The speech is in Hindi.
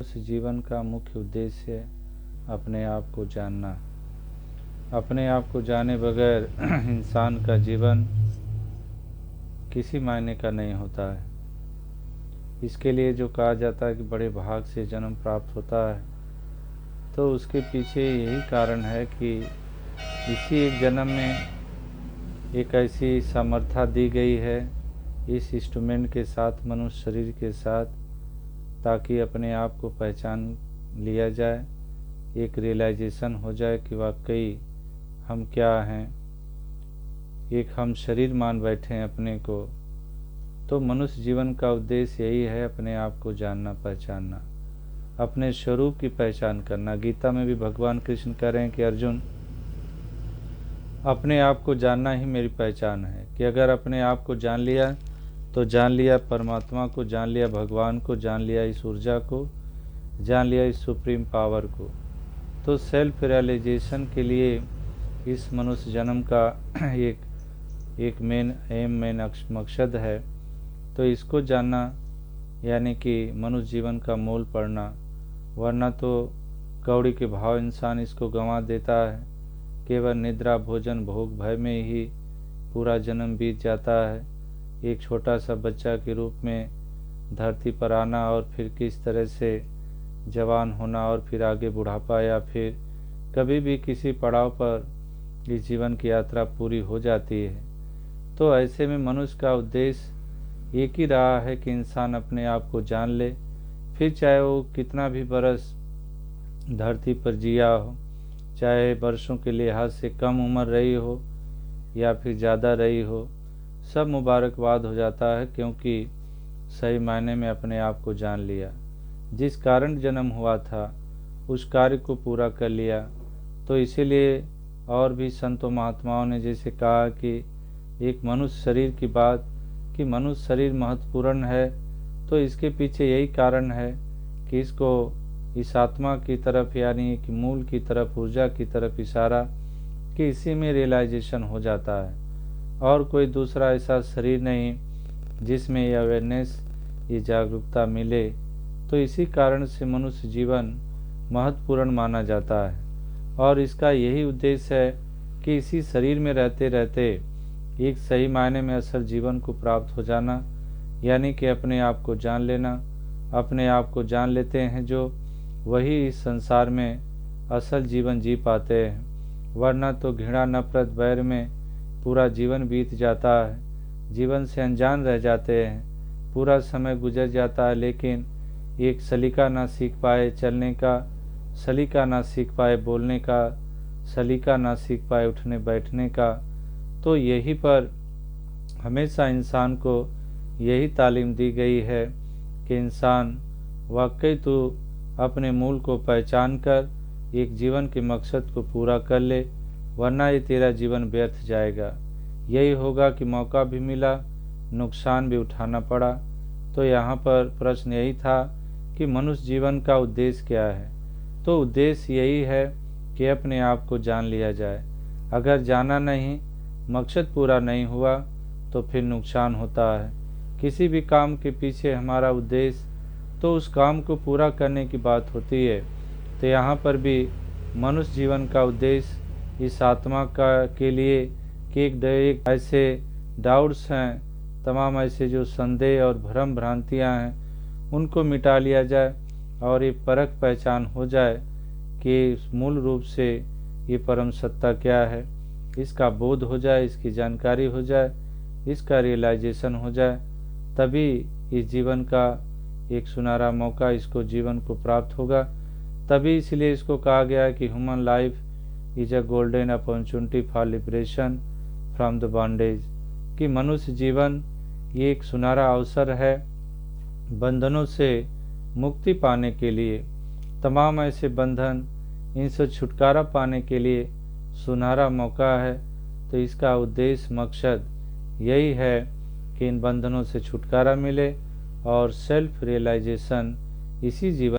उस जीवन का मुख्य उद्देश्य अपने आप को जानना। अपने आप को जाने बगैर इंसान का जीवन किसी मायने का नहीं होता है। इसके लिए जो कहा जाता है कि बड़े भाग से जन्म प्राप्त होता है, तो उसके पीछे यही कारण है कि इसी एक जन्म में एक ऐसी सामर्थ्य दी गई है इस इंस्ट्रूमेंट के साथ, मनुष्य शरीर के साथ, ताकि अपने आप को पहचान लिया जाए, एक रियलाइजेशन हो जाए कि वाकई हम क्या हैं। एक हम शरीर मान बैठे हैं अपने को। तो मनुष्य जीवन का उद्देश्य यही है, अपने आप को जानना, पहचानना, अपने स्वरूप की पहचान करना। गीता में भी भगवान कृष्ण कह रहे हैं कि अर्जुन, अपने आप को जानना ही मेरी पहचान है। कि अगर अपने आप को जान लिया तो जान लिया परमात्मा को, जान लिया भगवान को, जान लिया इस ऊर्जा को, जान लिया इस सुप्रीम पावर को। तो सेल्फ रियलाइजेशन के लिए इस मनुष्य जन्म का एक मेन एम, मेन मकसद है। तो इसको जानना यानी कि मनुष्य जीवन का मोल पड़ना, वरना तो कौड़ी के भाव इंसान इसको गंवा देता है। केवल निद्रा, भोजन, भोग, भय में ही पूरा जन्म बीत जाता है। एक छोटा सा बच्चा के रूप में धरती पर आना और फिर किस तरह से जवान होना और फिर आगे बुढ़ापा या फिर कभी भी किसी पड़ाव पर इस जीवन की यात्रा पूरी हो जाती है। तो ऐसे में मनुष्य का उद्देश्य एक ही रहा है कि इंसान अपने आप को जान ले, फिर चाहे वो कितना भी बरस धरती पर जिया हो, चाहे वर्षों के लिहाज से कम उम्र रही हो या फिर ज़्यादा रही हो, सब मुबारकबाद हो जाता है, क्योंकि सही मायने में अपने आप को जान लिया। जिस कारण जन्म हुआ था उस कार्य को पूरा कर लिया। तो इसीलिए और भी संतों महात्माओं ने जैसे कहा कि एक मनुष्य शरीर की बात, कि मनुष्य शरीर महत्वपूर्ण है, तो इसके पीछे यही कारण है कि इसको इस आत्मा की तरफ यानी कि मूल की तरफ, ऊर्जा की तरफ इशारा, कि इसी में रियलाइजेशन हो जाता है। और कोई दूसरा ऐसा शरीर नहीं जिसमें ये अवेयरनेस, ये जागरूकता मिले। तो इसी कारण से मनुष्य जीवन महत्वपूर्ण माना जाता है और इसका यही उद्देश्य है कि इसी शरीर में रहते रहते एक सही मायने में असल जीवन को प्राप्त हो जाना, यानी कि अपने आप को जान लेना। अपने आप को जान लेते हैं जो, वही इस संसार में असल जीवन जी पाते हैं, वरना तो घृणा, नफरत, बैर में पूरा जीवन बीत जाता है। जीवन से अनजान रह जाते हैं, पूरा समय गुजर जाता है, लेकिन एक सलीका ना सीख पाए चलने का, सलीका ना सीख पाए बोलने का, सलीका ना सीख पाए उठने बैठने का। तो यही पर हमेशा इंसान को यही तालीम दी गई है कि इंसान वाकई तो अपने मूल को पहचान कर एक जीवन के मकसद को पूरा कर ले, वरना ये तेरा जीवन व्यर्थ जाएगा। यही होगा कि मौका भी मिला, नुकसान भी उठाना पड़ा। तो यहाँ पर प्रश्न यही था कि मनुष्य जीवन का उद्देश्य क्या है। तो उद्देश्य यही है कि अपने आप को जान लिया जाए। अगर जाना नहीं, मकसद पूरा नहीं हुआ, तो फिर नुकसान होता है। किसी भी काम के पीछे हमारा उद्देश्य, तो उस काम को पूरा करने की बात होती है। तो यहाँ पर भी मनुष्य जीवन का उद्देश्य इस आत्मा का के लिए कि एक ऐसे डाउट्स हैं, तमाम ऐसे जो संदेह और भ्रम भ्रांतियाँ हैं, उनको मिटा लिया जाए और ये परख पहचान हो जाए कि मूल रूप से ये परम सत्ता क्या है। इसका बोध हो जाए, इसकी जानकारी हो जाए, इसका रियलाइजेशन हो जाए, तभी इस जीवन का एक सुनहरा मौका इसको जीवन को प्राप्त होगा। तभी इसलिए इसको कहा गया है कि human life is a golden opportunity for liberation from the bondage, कि मनुष्य जीवन ये एक सुनहरा अवसर है बंधनों से मुक्ति पाने के लिए। तमाम ऐसे बंधन, इनसे छुटकारा पाने के लिए सुनहरा मौका है। तो इसका उद्देश्य, मकसद यही है कि इन बंधनों से छुटकारा मिले और सेल्फ रियलाइजेशन इसी जीवन